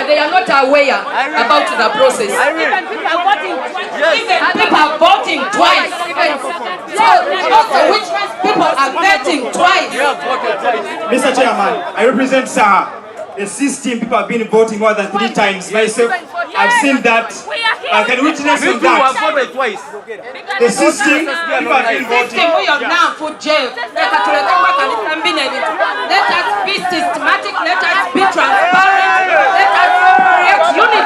They are not aware about the process. Even people are voting twice. So also which means people are vetting twice. Mr. Chairman, I represent Saha. The system, people have been voting more than 3 times. Myself, I've seen that. I can witness on that. The system, people have been voting. Let us be systematic, let us be transparent, let us create unity.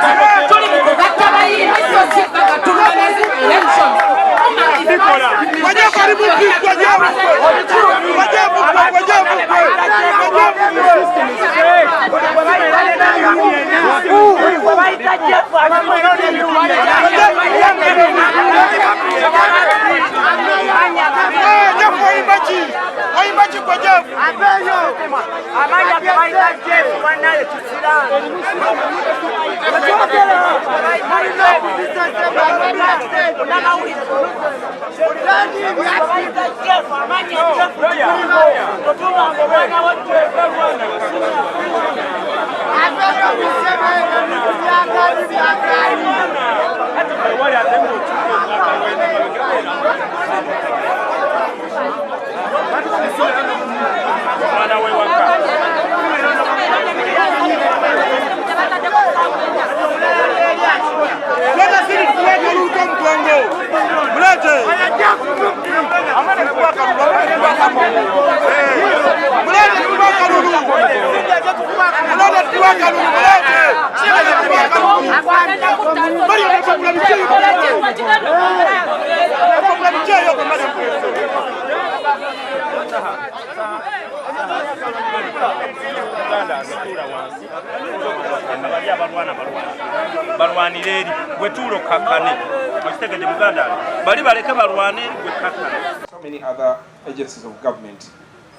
So many other agencies of government.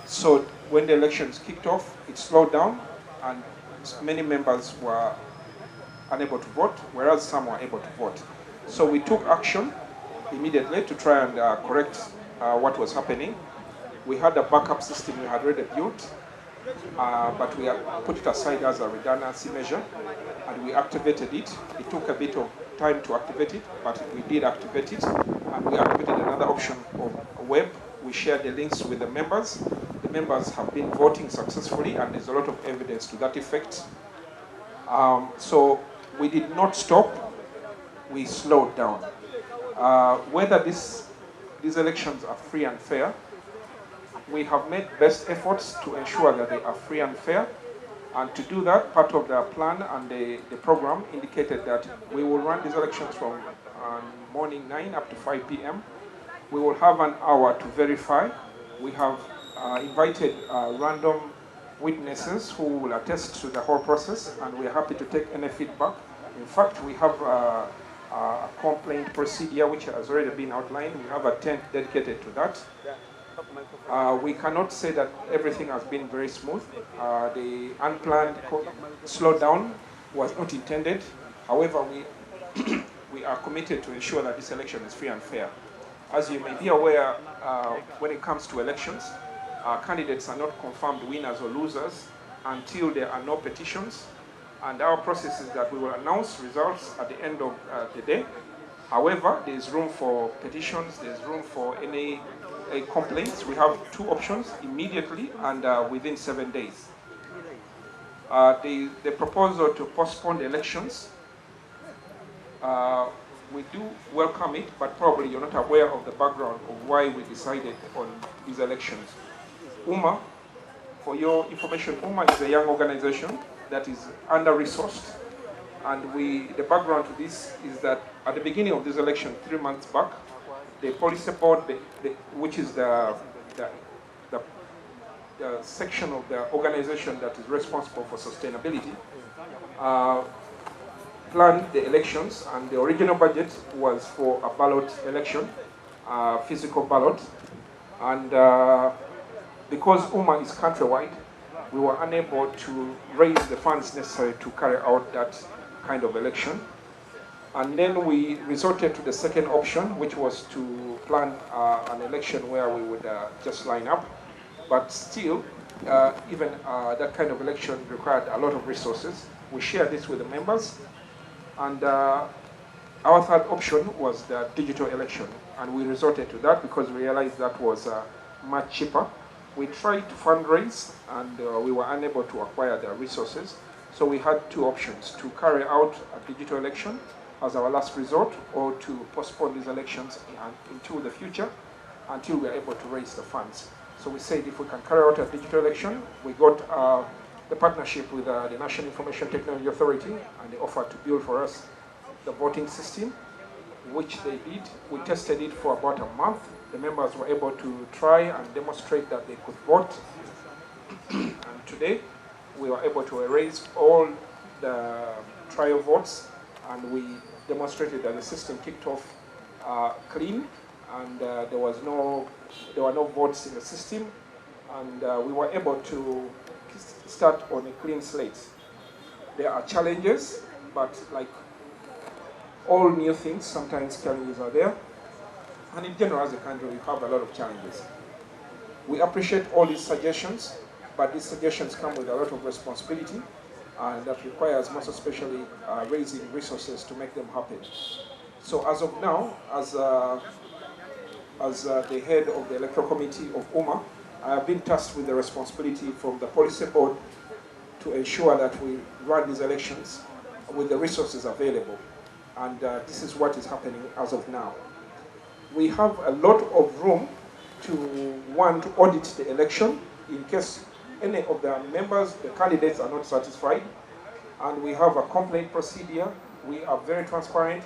So when the elections kicked off, it slowed down and many members were unable to vote, whereas some were able to vote. So we took action immediately to try and correct what was happening. We had a backup system we had already built, but we put it aside as a redundancy measure, and we activated it. It took a bit of time to activate it, but we did activate it, and we activated another option of web. We shared the links with the members. The members have been voting successfully, and there's a lot of evidence to that effect. So we did not stop, we slowed down. Whether these elections are free and fair, we have made best efforts to ensure that they are free and fair. And to do that, part of the plan and the program indicated that we will run these elections from morning 9 up to 5 p.m. We will have an hour to verify. We have invited random witnesses who will attest to the whole process, and we are happy to take any feedback. In fact, we have a complaint procedure which has already been outlined. We have a tent dedicated to that. We cannot say that everything has been very smooth. The unplanned slowdown was not intended. However, we are committed to ensure that this election is free and fair. As you may be aware, when it comes to elections, candidates are not confirmed winners or losers until there are no petitions. And our process is that we will announce results at the end of the day. However, there is room for petitions, there is room for any complaints. We have two options: immediately and within 7 days. The proposal to postpone the elections, we do welcome it, but probably you're not aware of the background of why we decided on these elections. UMA, for your information, UMA is a young organization that is under-resourced, and the background to this is that at the beginning of this election, 3 months back, the policy board, which is the section of the organization that is responsible for sustainability, planned the elections, and the original budget was for a ballot election, physical ballot, and because UMA is countrywide, we were unable to raise the funds necessary to carry out that kind of election. And then we resorted to the second option, which was to plan an election where we would just line up. But still, even that kind of election required a lot of resources. We shared this with the members. And our third option was the digital election. And we resorted to that because we realized that was much cheaper. We tried to fundraise, and we were unable to acquire the resources. So we had two options: to carry out a digital election as our last resort, or to postpone these elections into the future until we are able to raise the funds. So we said if we can carry out a digital election, we got the partnership with the National Information Technology Authority, and they offered to build for us the voting system, which they did. We tested it for about a month. The members were able to try and demonstrate that they could vote. And today, we were able to erase all the trial votes, and we demonstrated that the system kicked off clean, and there were no votes in the system, and we were able to start on a clean slate. There are challenges, but like all new things, sometimes challenges are there. And in general, as a country, we have a lot of challenges. We appreciate all these suggestions, but these suggestions come with a lot of responsibility, and that requires most especially raising resources to make them happen. So as of now, as the head of the electoral committee of UMA, I have been tasked with the responsibility from the policy board to ensure that we run these elections with the resources available. And this is what is happening as of now. We have a lot of room to want to audit the election in case any of the members, the candidates, are not satisfied. And we have a complaint procedure. We are very transparent.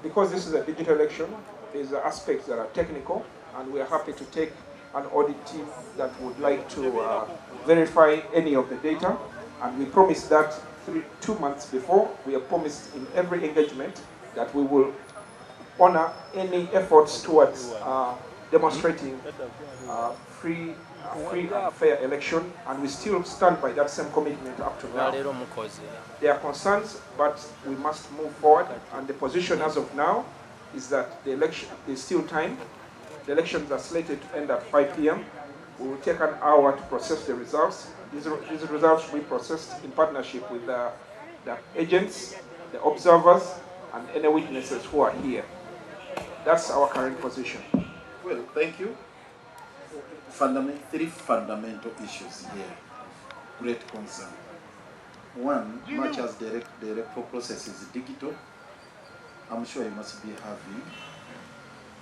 Because this is a digital election, there's aspects that are technical, and we are happy to take an audit team that would like to verify any of the data. And we promise that 2 months before. We have promised in every engagement that we will honor any efforts towards demonstrating free and fair election, and we still stand by that same commitment up to now. There are concerns, but we must move forward, and the position as of now is that the election is still time. The elections are slated to end at 5 p.m. We will take an hour to process the results. These results will be processed in partnership with the agents, the observers, and any witnesses who are here. That's our current position. Well, thank you. Three fundamental issues here. Great concern. One, much as the electoral process is digital, I'm sure you must be having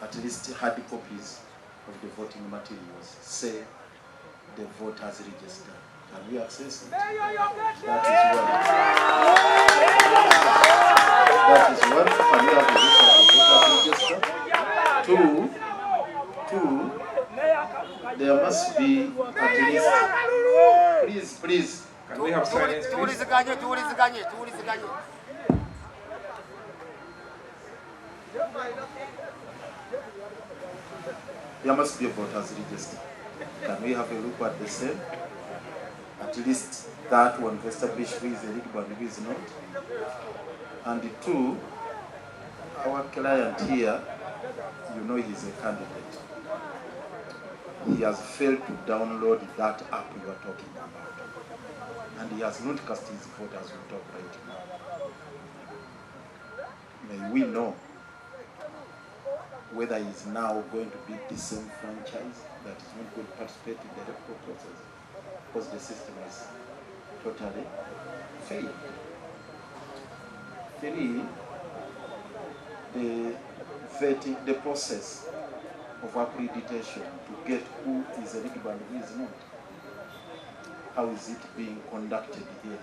at least hard copies of the voting materials. Say the voters register. Can we access it? That is one. Can we have a list of the voters register? Two, there must be at least, please. Can we have silence, please? there must be a voters register. Can we have a look at the same? At least that one to establish who is eligible and who is not. And two, our client here, you know he's a candidate. He has failed to download that app we are talking about. And he has not cast his vote as we talk right now. May we know whether he is now going to be disenfranchised, that is not going to participate in the electoral process, because the system has totally failed. Three, the vetting, the process of accreditation to get who is eligible and who is not. How is it being conducted here?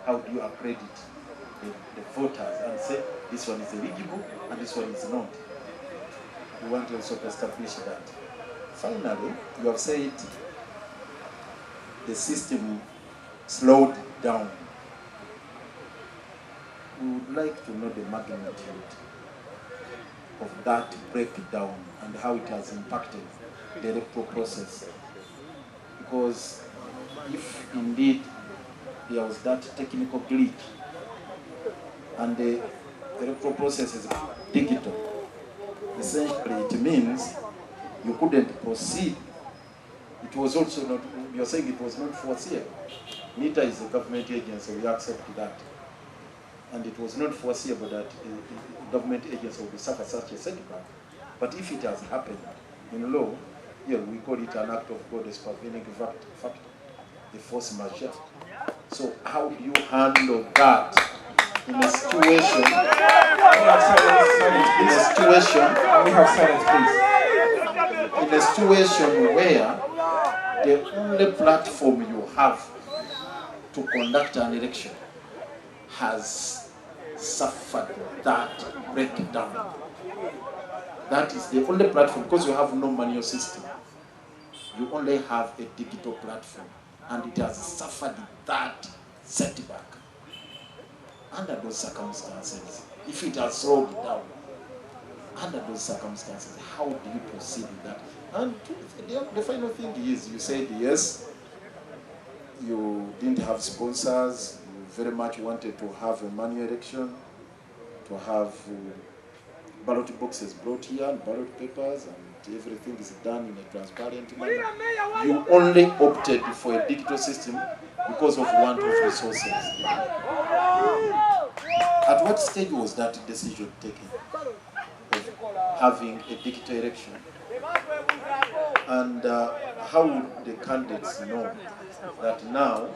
How do you accredit the voters and say this one is eligible and this one is not? We want to also establish that. Finally, you have said the system slowed down. We would like to know the magnitude of that breakdown and how it has impacted the electoral process. Because if indeed there was that technical glitch and the electoral process is digital, essentially it means you couldn't proceed. It was also not, you're saying it was not foreseeable. NITA is a government agency, we accept that. And it was not foreseeable that a government agency would suffer such a setback. But if it has happened in law, here we call it an act of God, a supervening factor, the force majeure. So how do you handle that in a situation? In a situation where the only platform you have to conduct an election has suffered that breakdown. That is the only platform, because you have no manual system. You only have a digital platform, and it has suffered that setback. Under those circumstances, if it has slowed down, under those circumstances, how do you proceed with that? And the final thing is, you said yes, you didn't have sponsors, you very much wanted to have a manual election, to have ballot boxes brought here and ballot papers, and everything is done in a transparent manner. You only opted for a digital system because of want of resources. At what stage was that decision taken of having a digital election? And how would the candidates know that now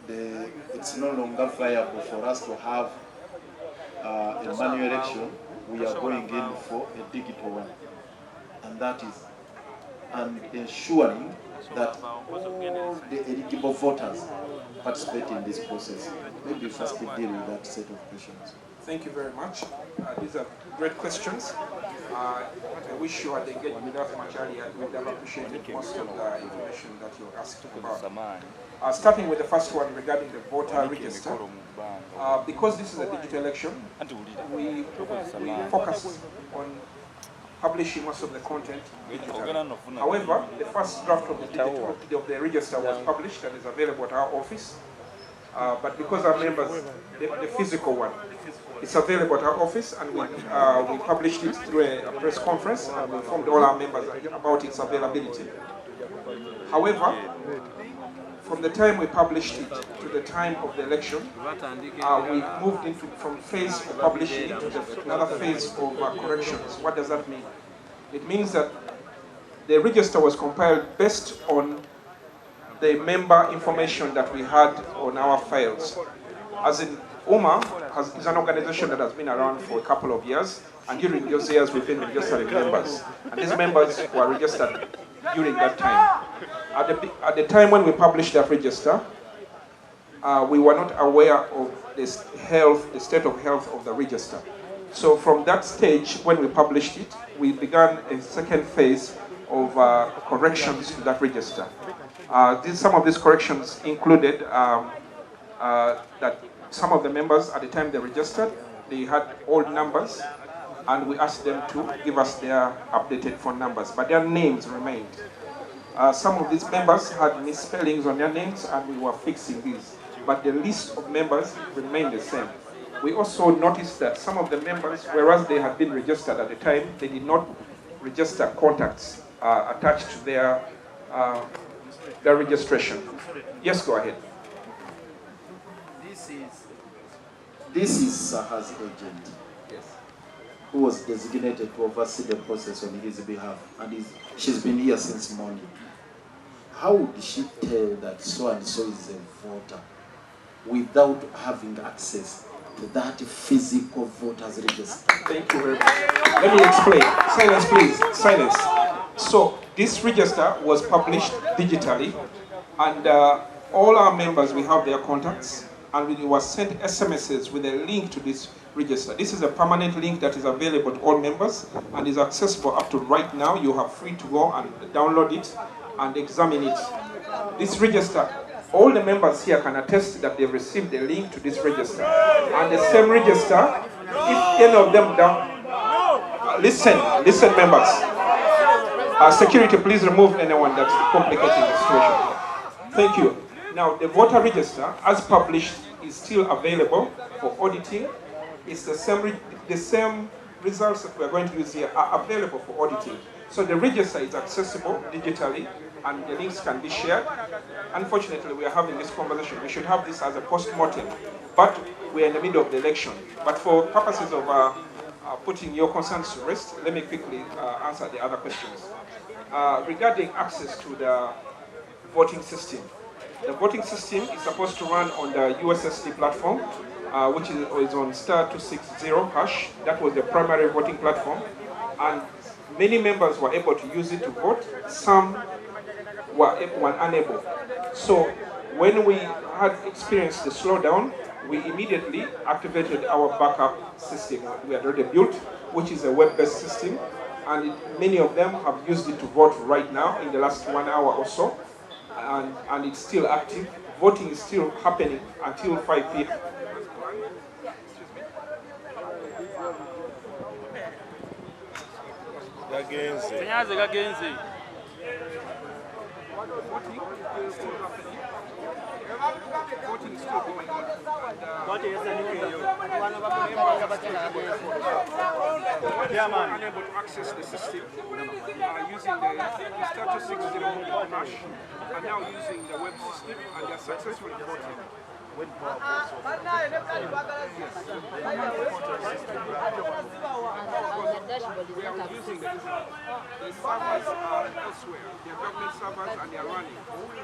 it's no longer viable for us to have a manual election, we are going in for a digital one? And that is, and ensuring that all the eligible voters participate in this process. Maybe first deal with that set of questions. Thank you very much. These are great questions. I wish you had engaged with us much earlier. We would have appreciated most of the information that you asked about. Starting with the first one regarding the voter register. Because this is a digital election, we focus on publishing most of the content digitally. However, the first draft of the register was published and is available at our office. But because our members, the physical one, it's available at our office, and we published it through a press conference, and we informed all our members about its availability. However, from the time we published it to the time of the election, we moved into from phase of publishing it to another phase of corrections. What does that mean? It means that the register was compiled based on the member information that we had on our files. As in, UMA is an organization that has been around for a couple of years, and during those years we've been registering members. And these members were registered during that time. At the time when we published that register, we were not aware of the state of health of the register. So from that stage, when we published it, we began a second phase of corrections to that register. Some of these corrections included that some of the members, at the time they registered, they had old numbers, and we asked them to give us their updated phone numbers, but their names remained. Some of these members had misspellings on their names, and we were fixing these, but the list of members remained the same. We also noticed that some of the members, whereas they had been registered at the time, they did not register contacts attached to their registration. Yes, go ahead. This is Saha's agent, Yes. who was designated to oversee the process on his behalf, and she's been here since morning. How would she tell that so-and-so is a voter without having access to that physical voters register? Thank you very much. Let me explain. Silence, please. Silence. So this register was published digitally, and all our members, we have their contacts, and we were sent SMSs with a link to this register. This is a permanent link that is available to all members and is accessible up to right now. You are free to go and download it and examine it. This register, all the members here can attest that they received a link to this register. And the same register, if any of them don't, listen members. Security, please remove anyone that's complicating the situation. Thank you. Now, the voter register, as published, is still available for auditing. It's the same results that we're going to use here are available for auditing. So the register is accessible digitally, and the links can be shared. Unfortunately, we are having this conversation. We should have this as a post-mortem, but we're in the middle of the election. But for purposes of putting your concerns to rest, let me quickly answer the other questions. Regarding access to the voting system. The voting system is supposed to run on the USSD platform, which is on *260 hash. That was the primary voting platform. And many members were able to use it to vote. Some were unable. So when we had experienced the slowdown, we immediately activated our backup system we had already built, which is a web-based system. And many of them have used it to vote right now in the last 1 hour or so. And it's still active. Voting is still happening until 5 p.m. Voting is still happening. Voting is still going on. And unable to access the system using the *260 hash, and now using the web system, and they are successfully voting. We are using the servers are elsewhere. They are government servers and they are running.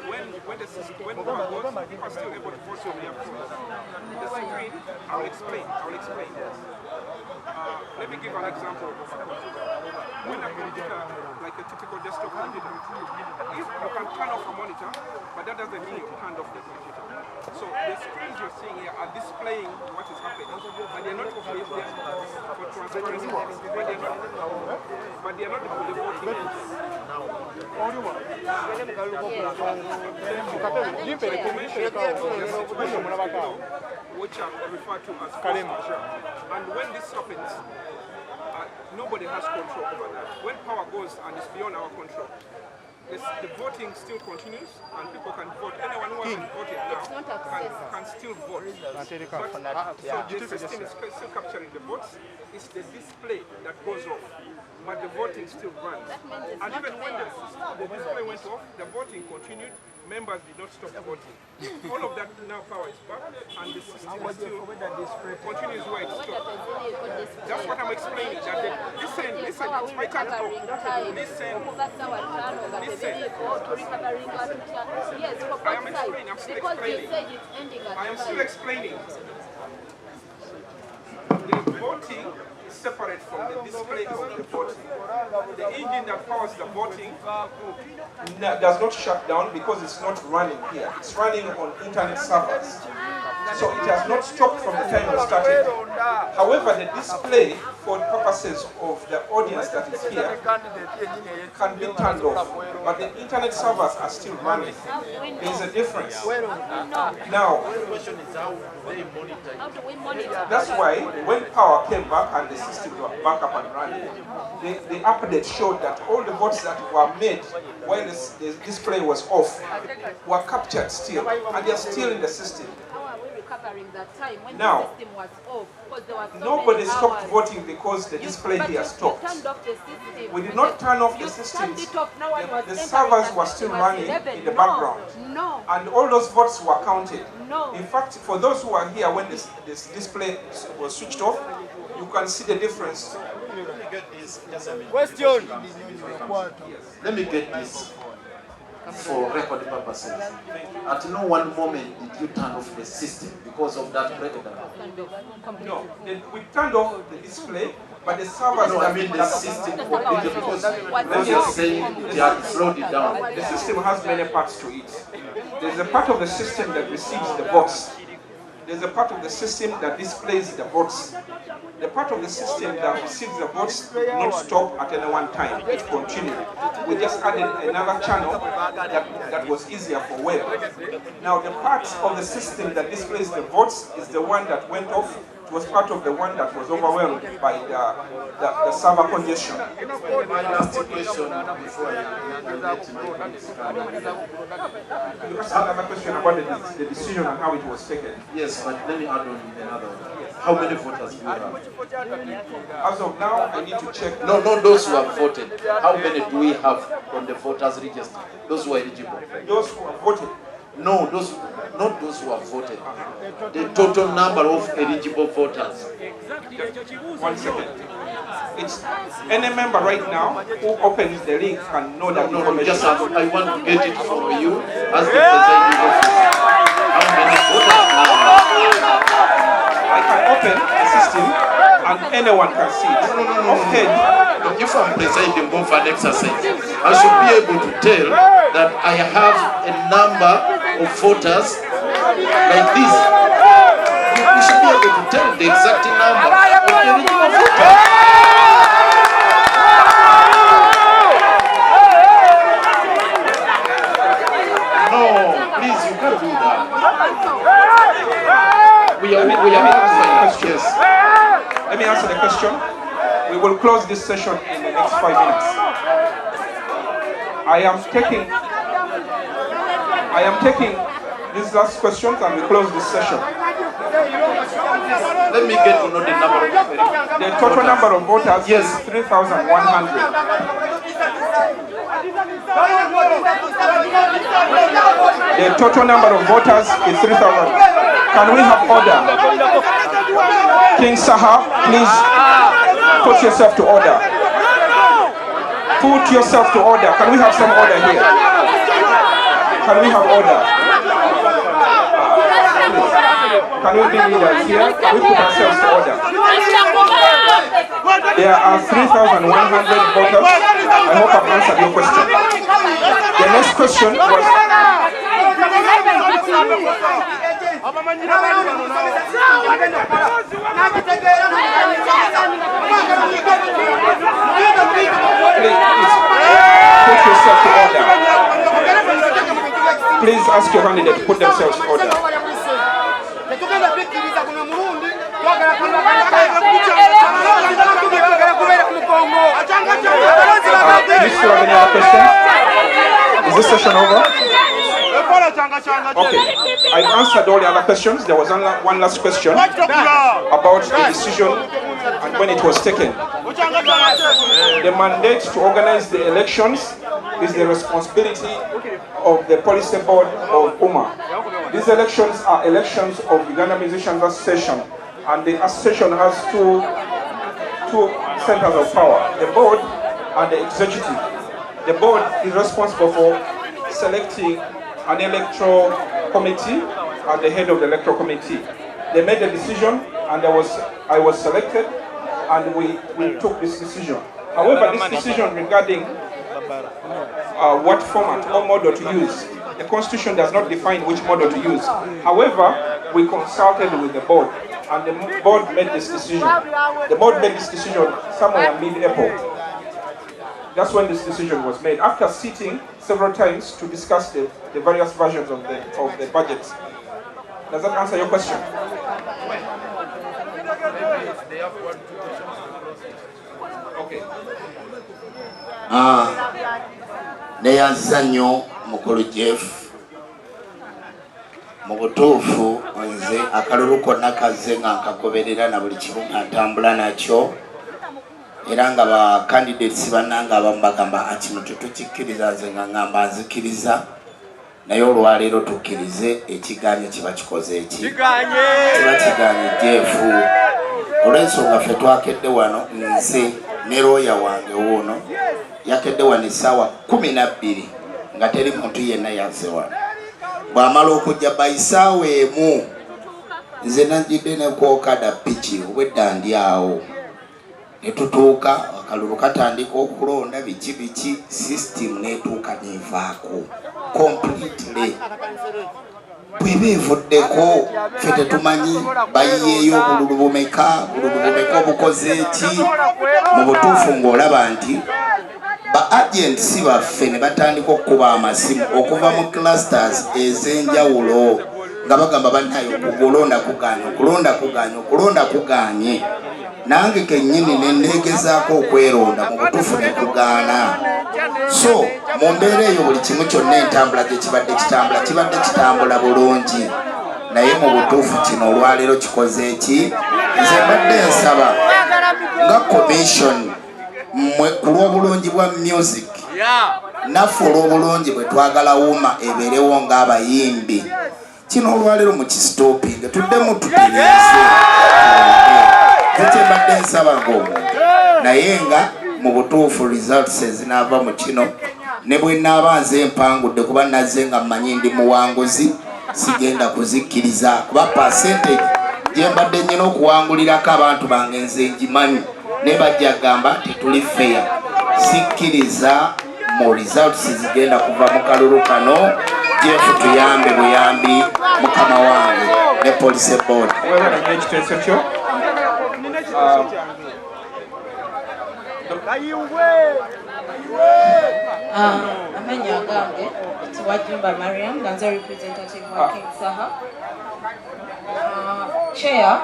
When power goes, people are still able to vote on their phones. The screen, I'll explain. Let me give an example. When a computer, like a typical desktop computer, if you can turn off a monitor, but that doesn't mean you turn off the computer. So the screens you're seeing here are displaying what is happening, but they're not for transparency, but they're not for the voting. Which are referred to as force. And when this happens, nobody has control over that. When power goes and it's beyond our control, the voting still continues and people can vote. Anyone who hasn't voted now can still vote. So the system is still capturing the votes. It's the display that goes off, but the voting still runs. And even when the display went off, the voting continued. Members did not stop voting. All of that now power is back, and the system still continues where it stopped. That's what I'm explaining. Listen, it's my turn to talk. Listen. I am still explaining. The voting is separate from the display of the voting. The engine that powers the voting does not shut down because it's not running here. It's running on internet servers. So it has not stopped from the time we started. However, the display, for the purposes of the audience that is here, can be turned off. But the internet servers are still running. There is a difference. Now, that's why when power came back and the system was back up and running, the update showed that all the votes that were made while the display was off were captured still, and they are still in the system. Now, nobody stopped voting because the display here stopped. We did not turn off the systems. The servers were still running in the background. And all those votes were counted. In fact, for those who are here when this display was switched off, you can see the difference. Question. Let me get this for record purposes. At no one moment did you turn off the system because of that breakdown? No, we turned off the display, but the servers... No, I mean the system completely, because you're saying they had slowed it down. The system has many parts to it. There's a part of the system that receives the votes. There's a part of the system that displays the votes. The part of the system that receives the votes did not stop at any one time. It continued. We just added another channel that was easier for web. Now the part of the system that displays the votes is the one that went off. It was part of the one that was overwhelmed by the server congestion. My last question before I let You asked another question about the decision and how it was taken. Yes, but let me add on another one. How many voters do you have? As of now, I need to check. No, not those who have voted. How many do we have on the voters register? Those who are eligible. Those who have voted. No, not those who have voted. The total number of eligible voters. 1 second. It's any member right now who opens the link can know that information. Just I want to get it from you as the presiding officer. How many voters now? I can open the system and anyone can see it. No, if I'm presiding over an exercise, I should be able to tell that I have a number of voters like this. You should be able to tell the exact number of eligible voters. No, please, you can't do that. We are Yes. Let me answer the question. We will close this session in the next 5 minutes. I am taking these last questions and we close this session. Let me get to know the number of voters. The total number of voters is 3,100. The total number of voters is 3,000. Can we have order? King Saha, please put yourself to order. Put yourself to order. Can we have some order here? Can we have order? Can we be leaders here? Can we put ourselves to order? There are 3,100 voters. I hope I've answered your question. The next question was... Please, put yourself to order. Please ask your candidate to put themselves to order. Do you still have any other questions? Is this session over? Okay, I've answered all the other questions. There was one last question about the decision and when it was taken. The mandate to organize the elections is the responsibility of the policy board of UMA. These elections are elections of Uganda Musicians Association, and the association has two centers of power, the board and the executive. The board is responsible for selecting an electoral committee and the head of the electoral committee. They made a decision and I was selected and we took this decision. However, this decision regarding what format or model to use, the constitution does not define which model to use. However, we consulted with the board, and the board made this decision. The board made this decision somewhere mid-April. That's when this decision was made, after sitting several times to discuss the various versions of the budgets. Does that answer your question? Okay. Neyazanyo mukulu Jeff mubutuufu nze akalulu konna kazze nga nkagoberera na buli kimu ntambula nakyo era nga ba candidates bannanga abamu bagamba kino tetukikkiriza nze nga ngamba nzikiriza naye olwaleero tukkirize ekigaanye kiba kikoze eki kiba kigaanye Jeff olw'ensonga ffe twakedde wano nze ne looya wange wuuno yakedde wano essaawa 12 nga teri muntu yenna yazze wano bw'amala okujja bayisaawa emu nze najjidde ne kwokada piki obwedda ndi awo ne tutuuka akalulu katandika okulonda biki system netuuka nevaako completely bweba evuddeko ffe tetumanyi bayiyeeyo obululu bumeka obukoze eki mu butuufu ng'olaba nti ba agents baffe ne batandika okukuba amasimu okuva mu clusters ez'enjawulo nga bagamba bannayo okulonda kuganye nange kennyini ne nneegezaako okweronda mu butuufu ne kugaana so mu mbeera eyo buli kimu kyonna entambula gye kibadde kitambula bulungi naye mu butuufu kino olwaleero kikoze eki nze mbadde nsaba nga commission mwe ku lw'obulungi bwa music naffe olw'obulungi bwe twagala wuma ebeerewo ng'abayimbi kino olwaleero mu kisitoopinge tuddemu tutereeze zekyembadde nsaba ng'omuntu naye nga mu butuufu results ezinaava mu kino ne bwe naaba nze empangudde kuba nazze nga mmanyi ndi muwanguzi sigenda kuzikkiriza kuba percentage gye mbadde nnyina okuwangulirako abantu bange nze ngimanyi ne bajja gamba tetuli fair sikkiriza mu results zigenda kuva mu kalulu kano Jeff tuyambe buyambi mukama wange ne police board amanya gange Tiwajimba Mariam Ganza representative wa King Saha chair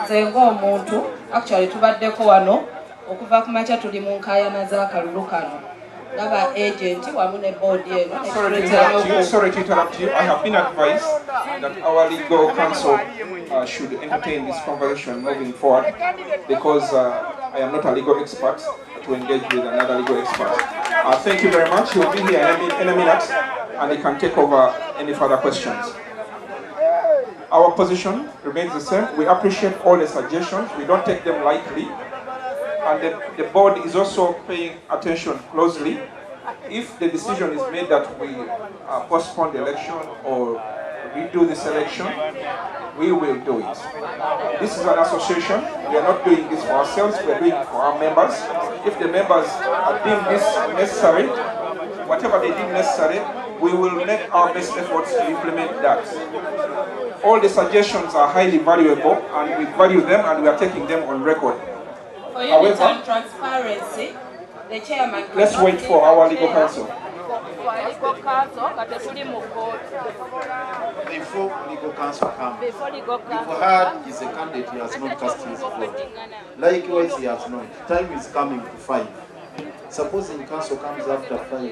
nze ng'omuntu actually tubaddeko wano okuva ku makya tuli mu nkaayana z'akalulu kano ngaba agent wamu ne board eno. Sorry to interrupt you. I have been advised that our legal counsel should entertain this conversation moving forward because I am not a legal expert to engage with another legal expert. Thank you very much. He will be here in a minute and he can take over any further questions. Our position remains the same. We appreciate all the suggestions. We don't take them lightly. And the board is also paying attention closely. If the decision is made that we postpone the election or redo this election, we will do it. This is an association. We are not doing this for ourselves. We are doing it for our members. If the members deem this necessary, whatever they deem necessary, we will make our best efforts to implement that. All the suggestions are highly valuable and we value them and we are taking them on record. For unity and transparency, the chairman. Let's wait for our legal counsel. Before legal counsel comes, if Fahad is a candidate, he has not cast his vote. Likewise, he has not. Time is coming to 5. Supposing counsel comes after 5. The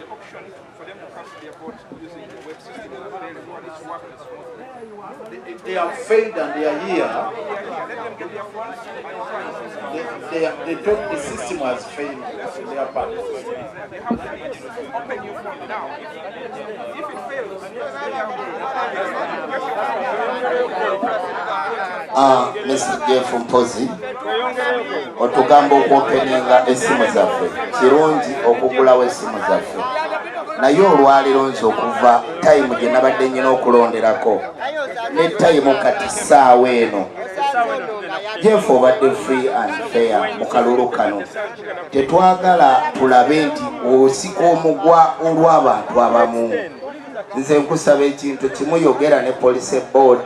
option for them to cancel their vote using the web system is available. It's working smoothly. They have failed and they are here. They thought the system has failed. So they are back. They have to open your phone now. If it fails, Mr. Jeff Mpozi otugamba okwopeninga essimu zaffe kirungi okugulawo essimu zaffe naye olwaleero nze okuva tayimu gye nabadde nnyina okulonderako ne tayimu kati ssaawa eno Jeff obadde free and fair mu kalulu kano tetwagala tulabe nti osika omugwa olw'abantu abamu nze nkusaba ekintu kimu, yogera ne police board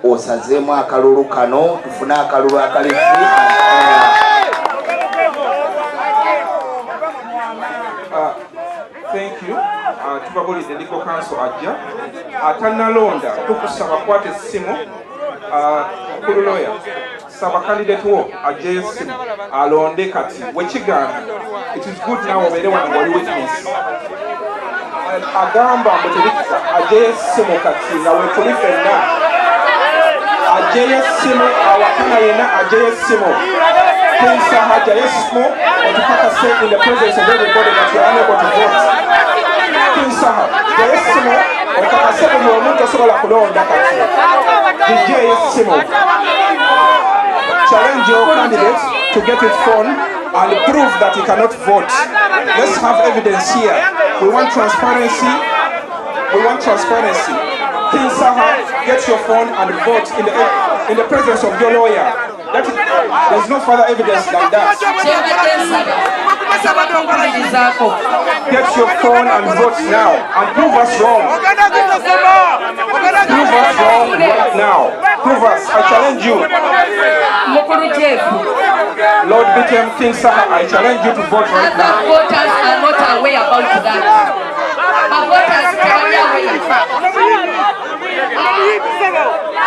osazeemu akalulu kano tufune akalulu akali Thank you. Tubagulidde legal counsel ajja atanalonda tukusaba kwate essimu kulu lawyer saba candidate wo ajjayo essimu alonde kati wekigamba it is good now obeere wano wali witness agamba mutebikisa ajjayo essimu kati nga wekuli fenna ajjayo essimu awakana yenna ajjayo essimu Saha ajjayo essimu otukakase in the presence of everybody that you are unable to vote. Saha ajjayo essimu okakase buli omuntu osobola kulonda kati dijjayo essimu. Challenge your candidate to get his phone and prove that he cannot vote. Let's have evidence here. We want transparency. We want transparency. King Saha, get your phone and vote in the presence of your lawyer. There's no further evidence than that. Get your phone and vote now and prove us wrong. Prove us wrong right now. Prove us. I challenge you. Lord Bitem, King Saha, I challenge you to vote right now. Voters are not aware about that. But voters are aware.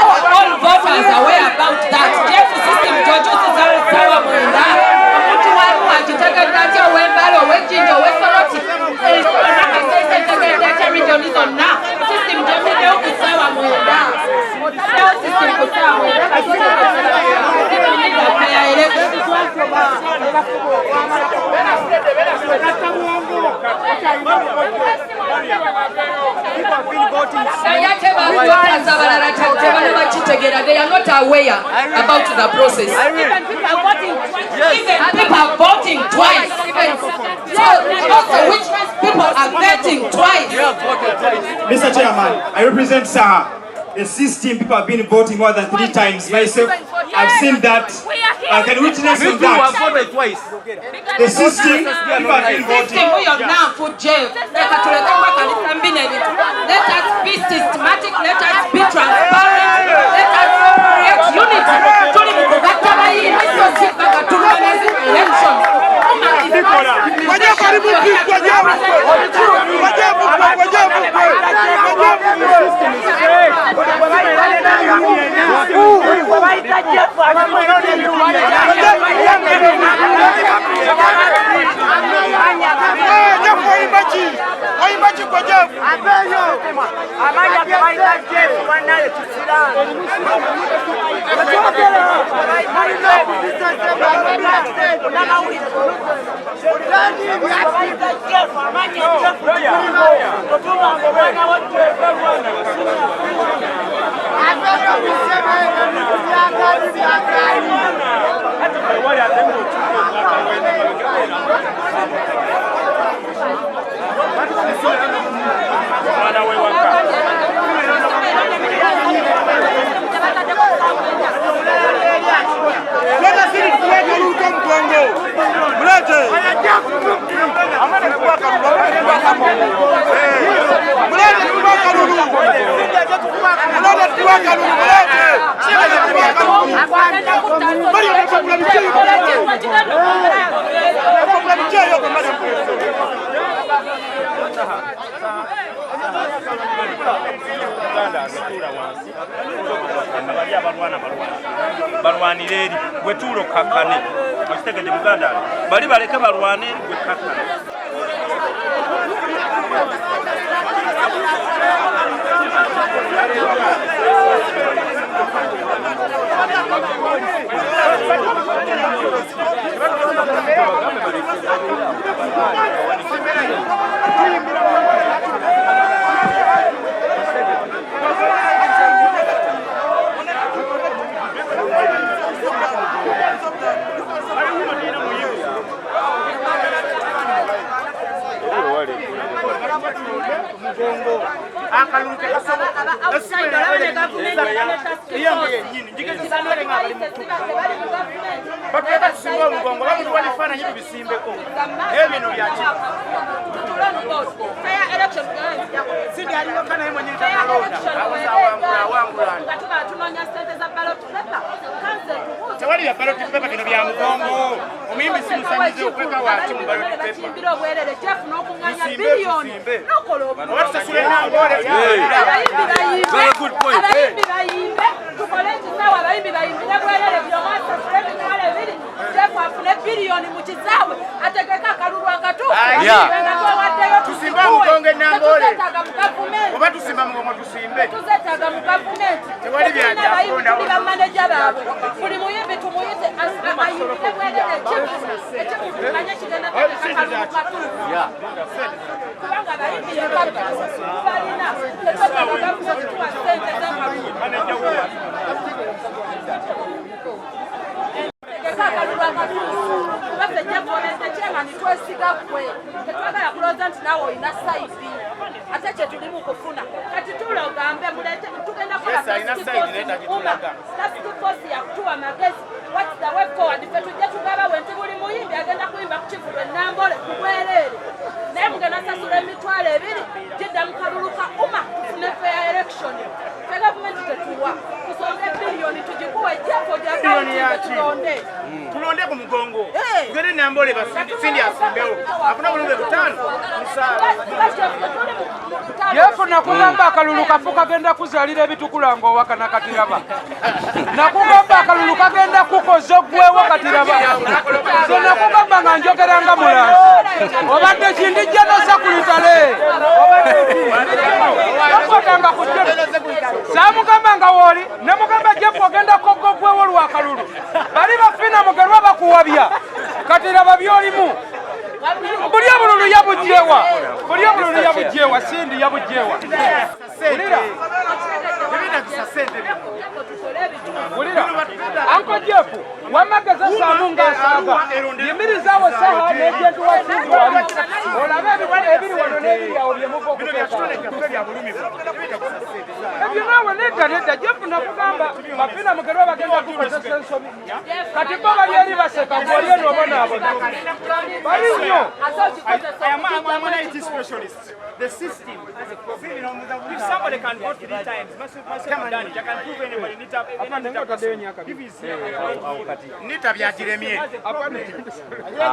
All voters are aware about that. Jeff system Jojo Sawa Munda. Omuntu walu akitaka data wembalo wejinjo wesoroti. Region is on now. System Jojo Sawa Munda. System Sawa They are not aware about the process. Even people are voting twice. So also which means people are vetting twice. Mr. Chairman, I represent Saha. The system people have been voting more than 3 times. Myself, I've seen that. I can witness on that. The system people have been voting. We are now for jail. Let us be systematic. Let us be transparent. Let us create unity. Balwanire eri gwetulo kakane okitegedde Uganda bali baleke balwane gwe kakane Nakugamba akalulu kafu kagenda kuzalira ebitukula ng'owaka nakatiraba. Nakugamba akalulu kagenda kukoza gwewo katiraba. So nakugamba nga njogeranga mulala. Obadde kindijja nosakulitale. Nakugamba kujja. Samugamba nga woli, namugamba jepo ogenda koggo gwewo lwakalulu. Bali bafina mugerwa bakuwabya. Katiraba byolimu. Buli obululu yabujjewa. Buli obululu yabujjewa, Sindi yabujjewa. Ulira. Ulira. Anko Jefu, wamagasazamu ng'asaaga. Yimirizawo Saha n'ekintu wasinzi wali. Olabe ebiri wano n'ebiri awo bye muva okuteeka. Ebyo naawe nedda Jefu nakugamba bafina mugerwa bagenda kukozesa ensobi. Kati bo bali eri baseka ng'oli eno obonaabona. Bali nnyo. I'm an IT specialist. The system. If somebody can vote 3 times, come on, I can prove anybody. Nita vya Jeremie. Nita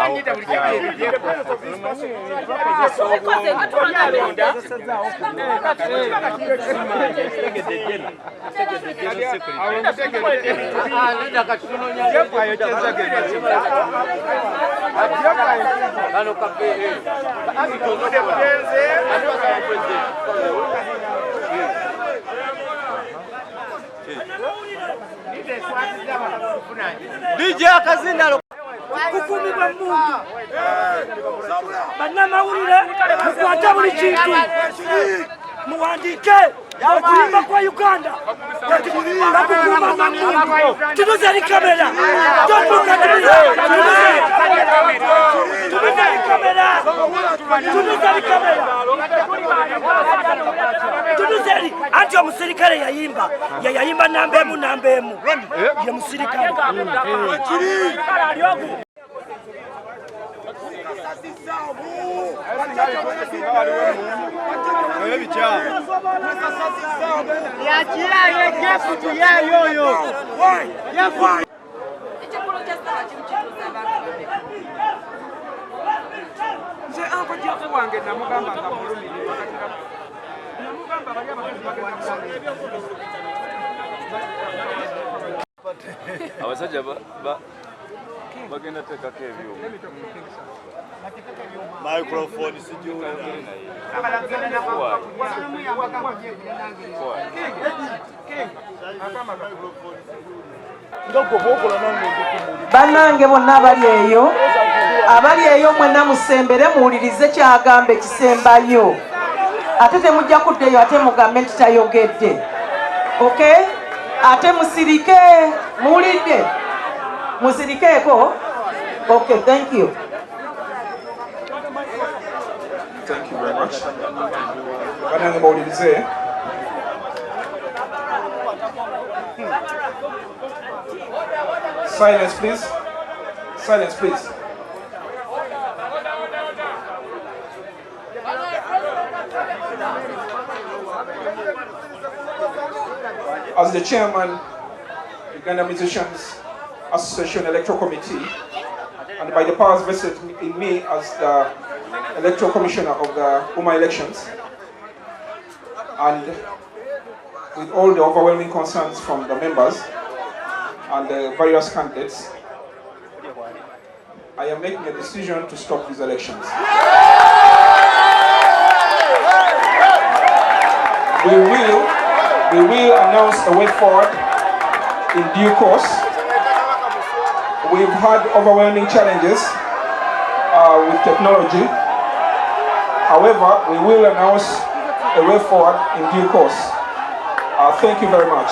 DJ Akazindalo kukumibwa Mungu bannamawulire mukwate buli kintu muwandike okulimba kwa Uganda bakukuuma Mungu tunuzali kamera totuka tunuzali anti omusirikale yayimba nambemu ye musirikale nze anko Jefu wange namugamba nga mulumire namugamba bali abasajja bagenda tekako ebyuma microphone sijuulira bannange bonna abali eyo mwenna musembere muwulirize kyagambe kisembayo ate temujja kuddeyo ate mugambe nti tayogedde okay ate musirike muwulidde musirikeeko okay thank you very much. Bannange bawulirize Silence, please. Silence, please. As the chairman, Uganda Musicians Association Electoral Committee, and by the powers vested in me as the Electoral Commissioner of the UMA elections, and with all the overwhelming concerns from the members and the various candidates, I am making a decision to stop these elections. We will announce a way forward in due course. We've had overwhelming challenges with technology. However, we will announce a way forward in due course. Thank you very much.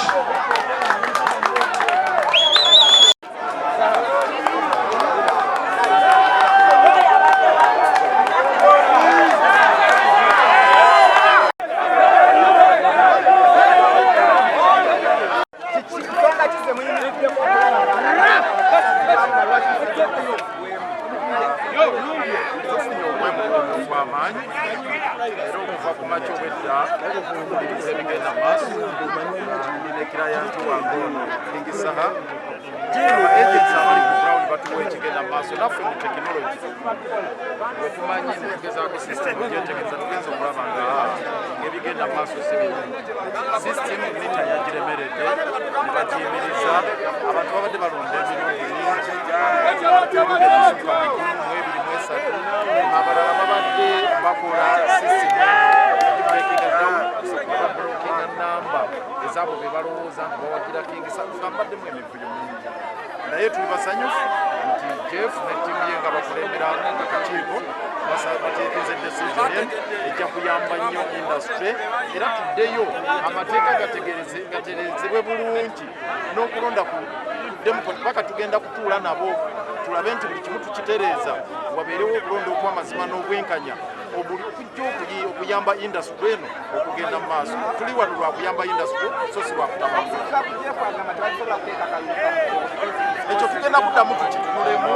naye tuli basanyufu nti Jeff ne ttiimu ye nga bakulembera akakiiko bateekeza decision ejja kuyamba nnyo industry era tuddeyo amateeka gatereezebwe bulungi n'okulonda ku paka tugenda kutuula nabo tulabe nti buli kimu tukitereeza wabeerewo okulonda okw'amazima n'obwenkanya obujja okuyamba industry eno okugenda mu maaso tuli wano lwa kuyamba industry so si lwa kutabagula ekyo tugenda kuddamu tukitunulemu